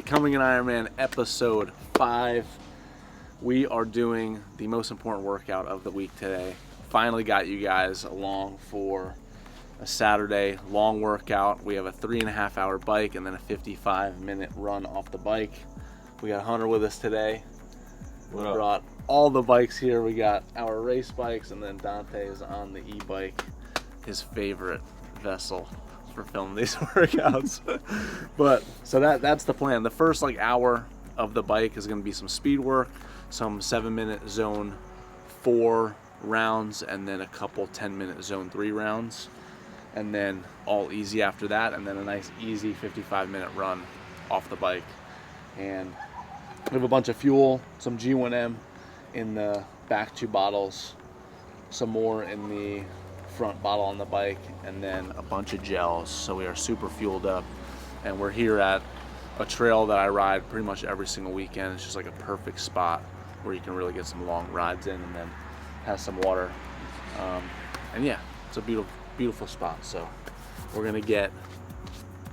Becoming an Ironman episode 5. We are doing the most important workout of the week today. Finally got you guys along for a Saturday long workout. We have a 3.5 hour bike and then a 55-minute run off the bike. We got Hunter with us today. We brought all the bikes here. We got our race bikes, and then Dante is on the e-bike, his favorite vessel for filming these workouts. But so that's the plan. The first hour of the bike is going to be some speed work, some 7-minute zone 4 rounds, and then a couple 10-minute zone 3 rounds, and then all easy after that, and then a nice easy 55-minute run off the bike. And we have a bunch of fuel, some JOEYM in the back 2 bottles, some more in the front bottle on the bike, and then a bunch of gels. So we are super fueled up, and we're here at a trail that I ride pretty much every single weekend. It's just like a perfect spot where you can really get some long rides in, and then has some water. And yeah, it's a beautiful, beautiful spot. So we're gonna get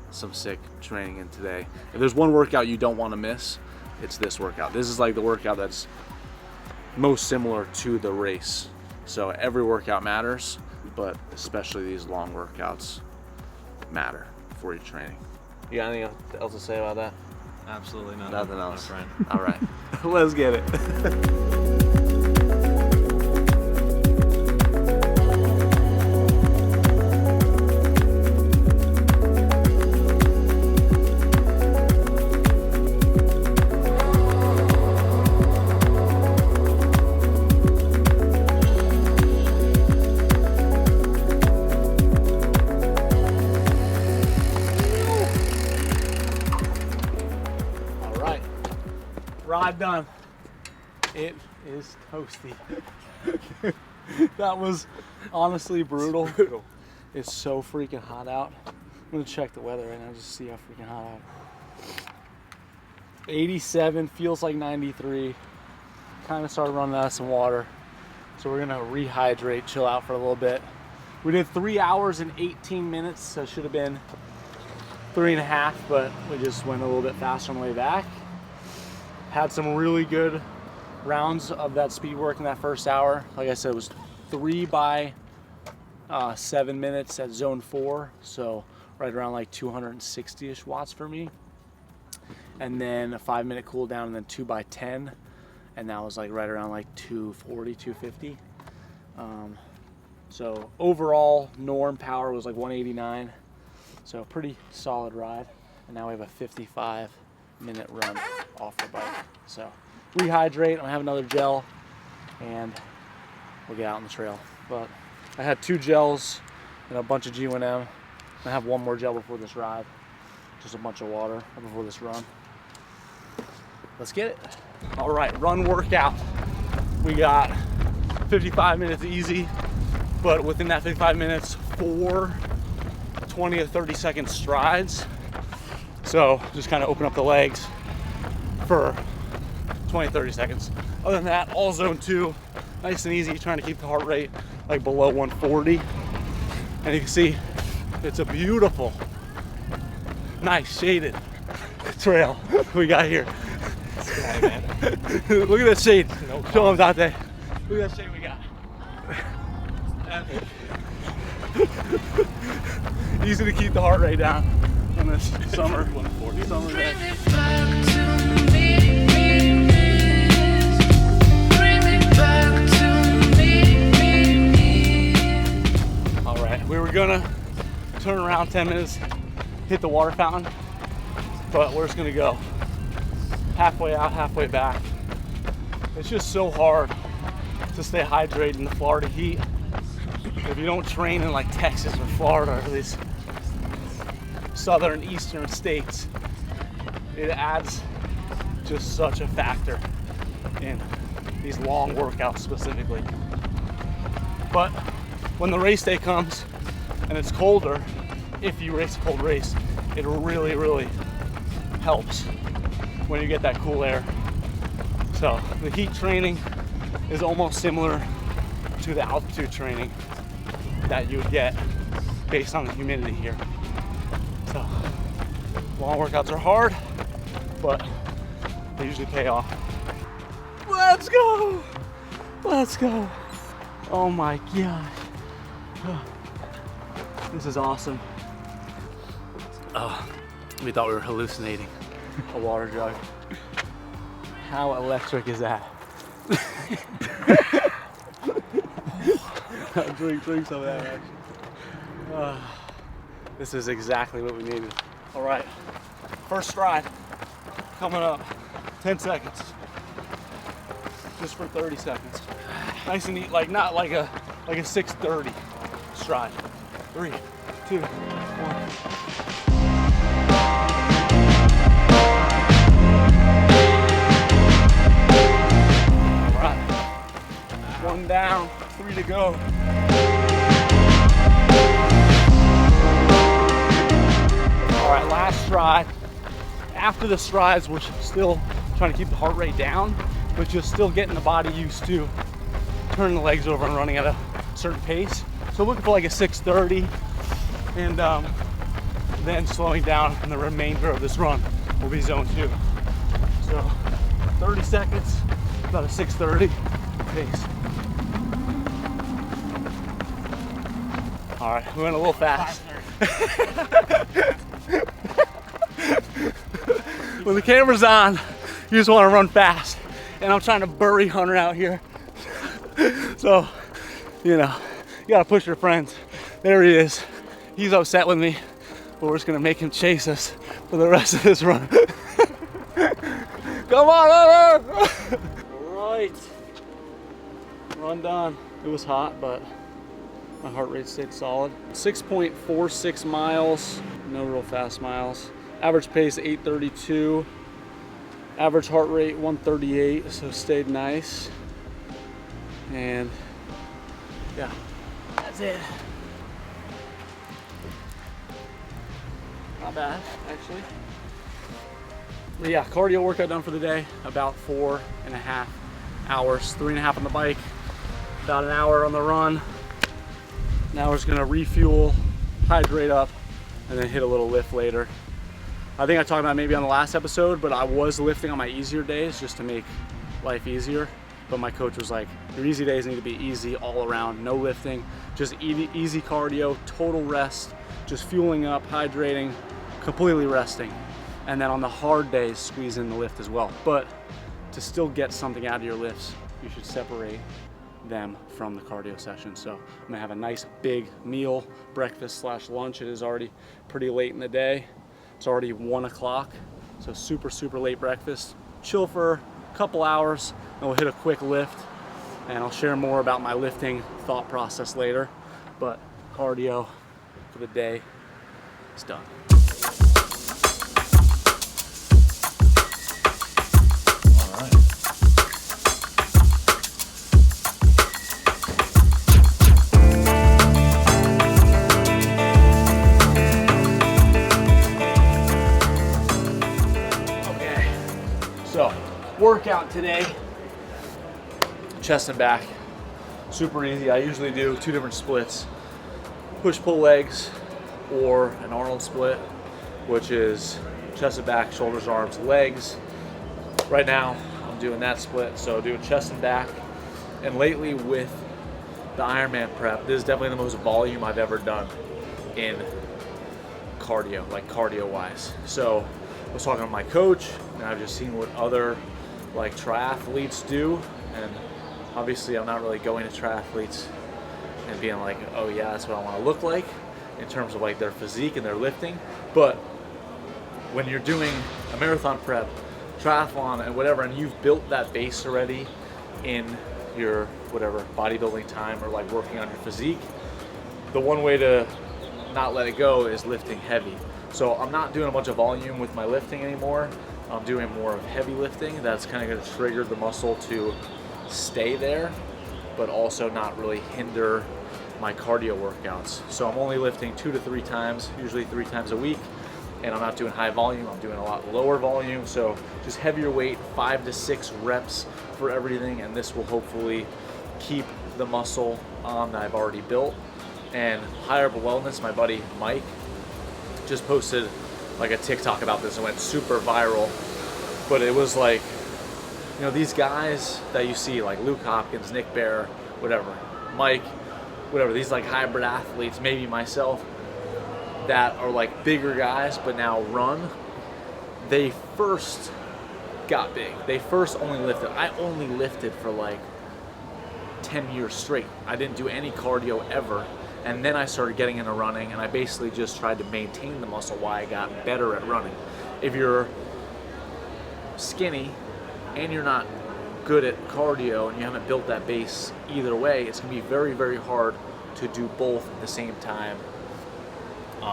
some sick training in today. If there's one workout you don't want to miss, it's this workout. This is like the workout that's most similar to the race. So every workout matters, but especially these long workouts matter for your training. You got anything else to say about that? Absolutely not. Nothing else. My friend. All right, let's get it. Ride done. It is toasty. That was honestly brutal. It's so freaking hot out. I'm gonna check the weather right now just to see how freaking hot out. 87, feels like 93. Kind of started running out of some water. So we're gonna rehydrate, chill out for a little bit. We did 3 hours and 18 minutes, so it should have been 3.5, but we just went a little bit faster on the way back. Had some really good rounds of that speed work in that first hour. Like I said, it was 3 by 7 minutes at zone 4, so right around like 260-ish watts for me. And then a 5-minute cool down, and then 2 by 10, and that was like right around like 240, 250. So overall norm power was like 189, so a pretty solid ride. And now we have a 55-minute run off the bike. So rehydrate, I'll have another gel, and we'll get out on the trail. But I had 2 gels and a bunch of JOEYM. I have 1 more gel before this ride, just a bunch of water before this run. Let's get it. All right, run workout. We got 55 minutes easy, but within that 55 minutes, 4 20 to 30 second strides. So just kind of open up the legs for 20, 30 seconds. Other than that, all zone 2, nice and easy, trying to keep the heart rate like below 140. And you can see it's a beautiful, nice shaded trail we got here. Sky, man. Look at that shade. No Show them, Dante. Look at that shade we got. Easy to keep the heart rate down on this summer 140 summer day. All right, we were gonna turn around 10 minutes, hit the water fountain, but we're just gonna go halfway out, halfway back. It's just so hard to stay hydrated in the Florida heat. If you don't train in like Texas or Florida or these southern eastern states, it adds just such a factor in these long workouts specifically. But when the race day comes and it's colder, if you race a cold race, it really, really helps when you get that cool air. So the heat training is almost similar to the altitude training that you would get based on the humidity here. So long workouts are hard, but they usually pay off. Let's go! Let's go! Oh my God. This is awesome. Oh, we thought we were hallucinating. A water jug. How electric is that? drink some of that action. This is exactly what we needed. All right, first stride coming up. 10 seconds. Just for 30 seconds. Nice and neat, like not like a 6:30 stride. 3, 2, 1. One down, 3 to go. All right, last stride. After the strides, we're still trying to keep the heart rate down, but just still getting the body used to turning the legs over and running at a certain pace. So looking for like a 6:30, and then slowing down, and the remainder of this run will be zone 2. So 30 seconds, about a 6:30 pace. All right, we went a little fast. When the camera's on, you just want to run fast. And I'm trying to bury Hunter out here. So, you know, you gotta push your friends. There he is. He's upset with me, but we're just gonna make him chase us for the rest of this run. Come on, Hunter! All right, run done. It was hot, but my heart rate stayed solid. 6.46 miles, no real fast miles. Average pace 8:32. Average heart rate 138, so stayed nice. And yeah, that's it. Not bad, actually. But yeah, cardio workout done for the day. About 4.5 hours, 3.5 on the bike, about an hour on the run. Now we're just gonna refuel, hydrate up, and then hit a little lift later. I think I talked about maybe on the last episode, but I was lifting on my easier days just to make life easier. But my coach was like, your easy days need to be easy all around, no lifting, just easy cardio, total rest, just fueling up, hydrating, completely resting. And then on the hard days, squeeze in the lift as well. But to still get something out of your lifts, you should separate them from the cardio session. So I'm gonna have a nice big meal, breakfast / lunch. It is already pretty late in the day. It's already 1 o'clock, so super late breakfast. Chill for a couple hours, and we'll hit a quick lift, and I'll share more about my lifting thought process later. But cardio for the day is done. Workout today, chest and back, super easy. I usually do 2 different splits, push-pull legs or an Arnold split, which is chest and back, shoulders, arms, legs. Right now I'm doing that split, so doing chest and back. And lately with the Ironman prep, this is definitely the most volume I've ever done in cardio, like cardio wise. So I was talking to my coach, and I've just seen what other like triathletes do, and obviously I'm not really going to triathletes and being like, oh yeah, that's what I want to look like in terms of like their physique and their lifting. But when you're doing a marathon prep, triathlon and whatever, and you've built that base already in your whatever bodybuilding time or like working on your physique, the one way to not let it go is lifting heavy. So I'm not doing a bunch of volume with my lifting anymore. I'm doing more of heavy lifting. That's kind of going to trigger the muscle to stay there, but also not really hinder my cardio workouts. So I'm only lifting 2 to 3 times, usually 3 times a week, and I'm not doing high volume. I'm doing a lot lower volume. So just heavier weight, 5 to 6 reps for everything, and this will hopefully keep the muscle on that I've already built. And Higher Wellness, my buddy Mike, just posted like a TikTok about this and went super viral. But it was like, you know, these guys that you see, like Luke Hopkins, Nick Bear, whatever, Mike, whatever, these like hybrid athletes, maybe myself, that are like bigger guys but now run, they first got big. They first only lifted. I only lifted for like 10 years straight. I didn't do any cardio ever. And then I started getting into running, and I basically just tried to maintain the muscle while I got better at running. If you're skinny and you're not good at cardio and you haven't built that base either way, it's gonna be very, very hard to do both at the same time.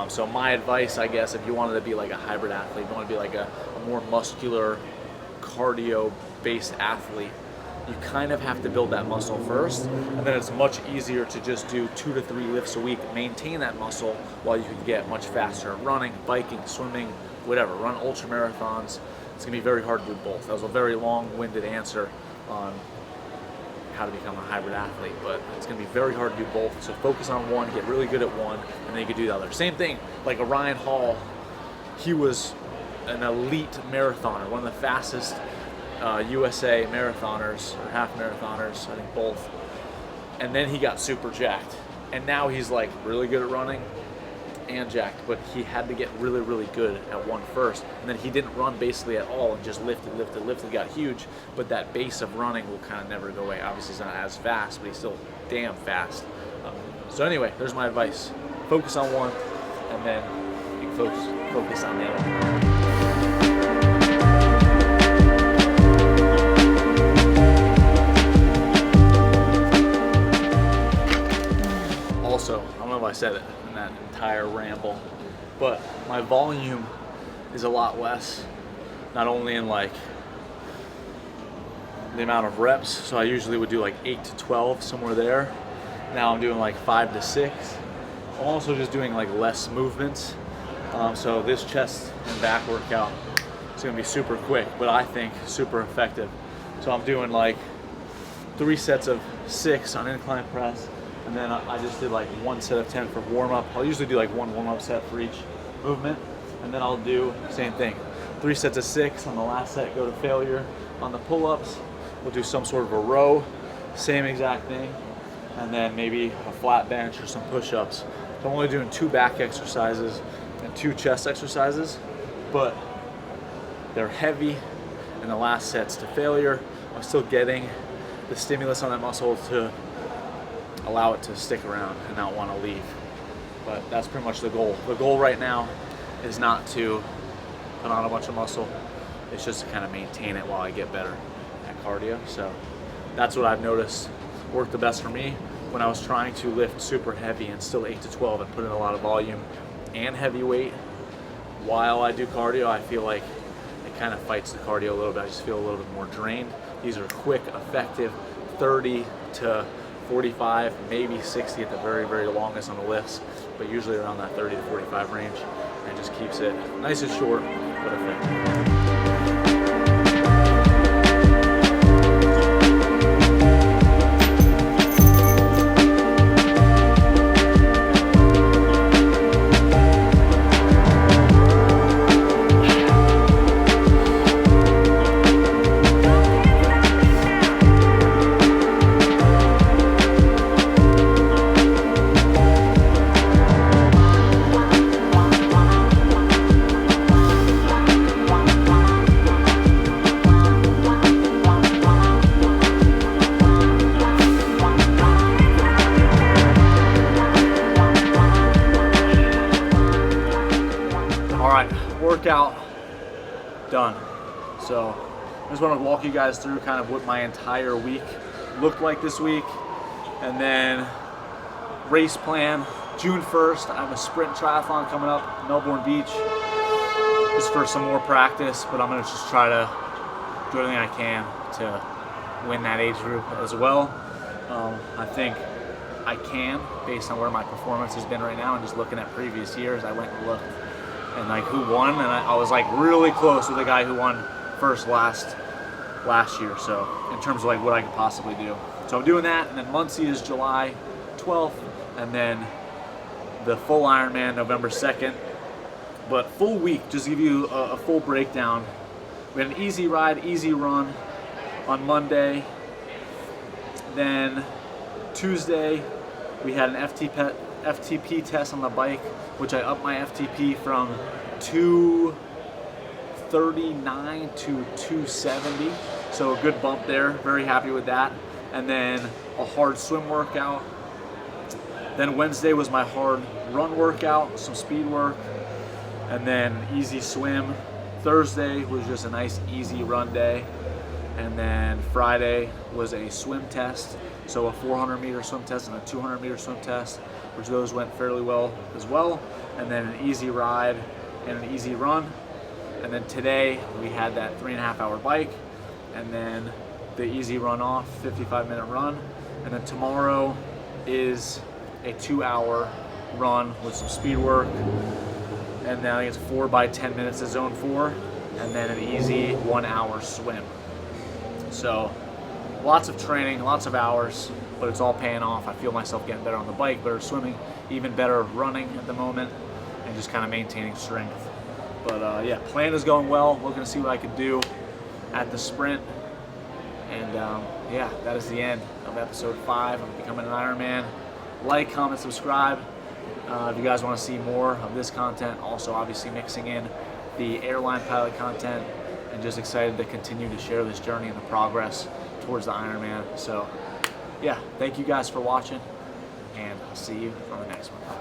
So my advice, I guess, if you wanted to be like a hybrid athlete, you want to be like a more muscular cardio-based athlete, you kind of have to build that muscle first, and then it's much easier to just do 2 to 3 lifts a week, maintain that muscle while you can get much faster at running, biking, swimming, whatever. Run ultra marathons. It's gonna be very hard to do both. That was a very long-winded answer on how to become a hybrid athlete, but it's gonna be very hard to do both. So focus on one, get really good at one, and then you can do the other. Same thing, like a Ryan Hall, he was an elite marathoner, one of the fastest USA marathoners, or half marathoners, I think both. And then he got super jacked. And now he's like really good at running and jacked, but he had to get really, really good at one first. And then he didn't run basically at all and just lifted, got huge. But that base of running will kind of never go away. Obviously he's not as fast, but he's still damn fast. So anyway, there's my advice. Focus on one, and then you can focus on the other. Also, I don't know if I said it in that entire ramble, but my volume is a lot less, not only in like the amount of reps, so I usually would do like 8 to 12, somewhere there. Now I'm doing like 5 to 6. I'm also just doing like less movements. So this chest and back workout is gonna be super quick, but I think super effective. So I'm doing like 3 sets of 6 on incline press, and then I just did like 1 set of 10 for warm up. I'll usually do like 1 warm up set for each movement, and then I'll do same thing. 3 sets of 6 on the last set, go to failure. On the pull-ups, we'll do some sort of a row, same exact thing, and then maybe a flat bench or some push-ups. So I'm only doing 2 back exercises and 2 chest exercises, but they're heavy, and the last set's to failure. I'm still getting the stimulus on that muscle to allow it to stick around and not want to leave. But that's pretty much the goal. The goal right now is not to put on a bunch of muscle. It's just to kind of maintain it while I get better at cardio. So that's what I've noticed worked the best for me when I was trying to lift super heavy and still 8 to 12 and put in a lot of volume and heavy weight while I do cardio. I feel like it kind of fights the cardio a little bit. I just feel a little bit more drained. These are quick, effective 30 to 45, maybe 60 at the very, very longest on the lifts, but usually around that 30 to 45 range, and just keeps it nice and short, but effective. Workout done. So I just want to walk you guys through kind of what my entire week looked like this week, and then race plan. June 1st, I have a sprint triathlon coming up, Melbourne Beach, just for some more practice, but I'm going to just try to do everything I can to win that age group as well. I think I can, based on where my performance has been right now, and just looking at previous years. I went and looked and like who won, and I was like really close with the guy who won first last year. So in terms of like what I could possibly do, so I'm doing that. And then Muncie is July 12th, and then the full Ironman November 2nd. But full week, just to give you a full breakdown We had an easy ride, easy run on Monday. Then Tuesday, we had an FTP test on the bike, which I upped my FTP from 239 to 270. So a good bump there, very happy with that. And then a hard swim workout. Then Wednesday was my hard run workout, some speed work, and then easy swim. Thursday was just a nice easy run day. And then Friday was a swim test. So a 400 meter swim test and a 200 meter swim test, which those went fairly well as well. And then an easy ride and an easy run. And then today we had that 3.5 hour bike, and then the easy run off, 55-minute run. And then tomorrow is a 2 hour run with some speed work. And then I think it's 4 by 10 minutes at zone 4, and then an easy 1 hour swim. So lots of training, lots of hours, but it's all paying off. I feel myself getting better on the bike, better swimming, even better running at the moment, and just kind of maintaining strength. But yeah, plan is going well. Looking to see what I can do at the sprint. And yeah, that is the end of episode 5 of Becoming an Ironman. Like, comment, subscribe. If you guys want to see more of this content, also obviously mixing in the airline pilot content, and just excited to continue to share this journey and the progress towards the Ironman. So yeah, thank you guys for watching, and I'll see you on the next one.